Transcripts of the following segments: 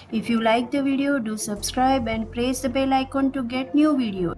If you like the video, do subscribe and press the bell icon to get new videos.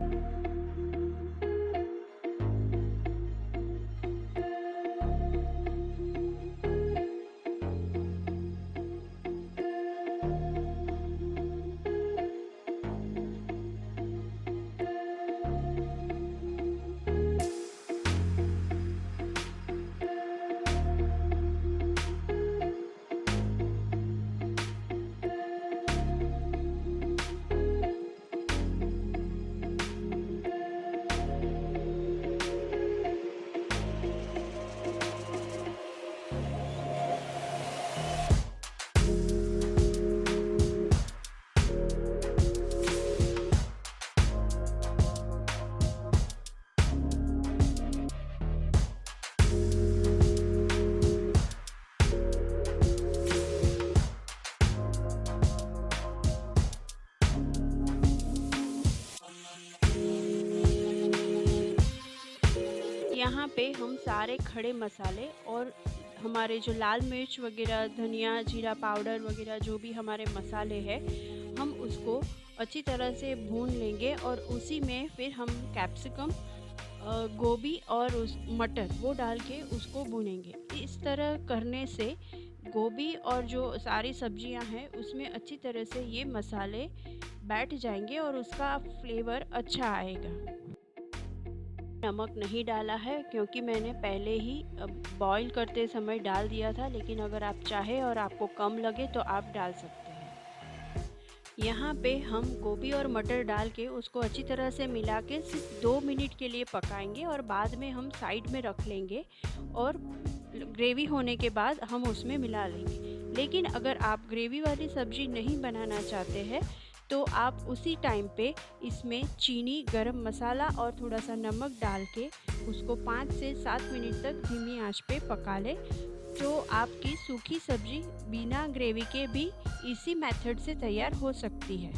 यहाँ पे हम सारे खड़े मसाले और हमारे जो लाल मिर्च वगैरह, धनिया, जीरा पाउडर वगैरह जो भी हमारे मसाले हैं, हम उसको अच्छी तरह से भून लेंगे और उसी में फिर हम कैप्सिकम, गोभी और उस मटर वो डाल के उसको भूनेंगे। इस तरह करने से गोभी और जो सारी सब्जियां हैं उसमें अच्छी तरह से ये मसाले बैठ जाएंगे और उसका फ्लेवर अच्छा आएगा। नमक नहीं डाला है क्योंकि मैंने पहले ही बॉईल करते समय डाल दिया था, लेकिन अगर आप चाहें और आपको कम लगे तो आप डाल सकते हैं। यहाँ पे हम गोभी और मटर डाल के उसको अच्छी तरह से मिला के सिर्फ 2 मिनट के लिए पकाएंगे और बाद में हम साइड में रख लेंगे और ग्रेवी होने के बाद हम उसमें मिला लेंगे। लेकिन अगर आप ग्रेवी वाली सब्ज़ी नहीं बनाना चाहते हैं तो आप उसी टाइम पे इसमें चीनी, गरम मसाला और थोड़ा सा नमक डाल के उसको 5 से 7 मिनट तक धीमी आंच पे पका लें। तो आपकी सूखी सब्ज़ी बिना ग्रेवी के भी इसी मेथड से तैयार हो सकती है।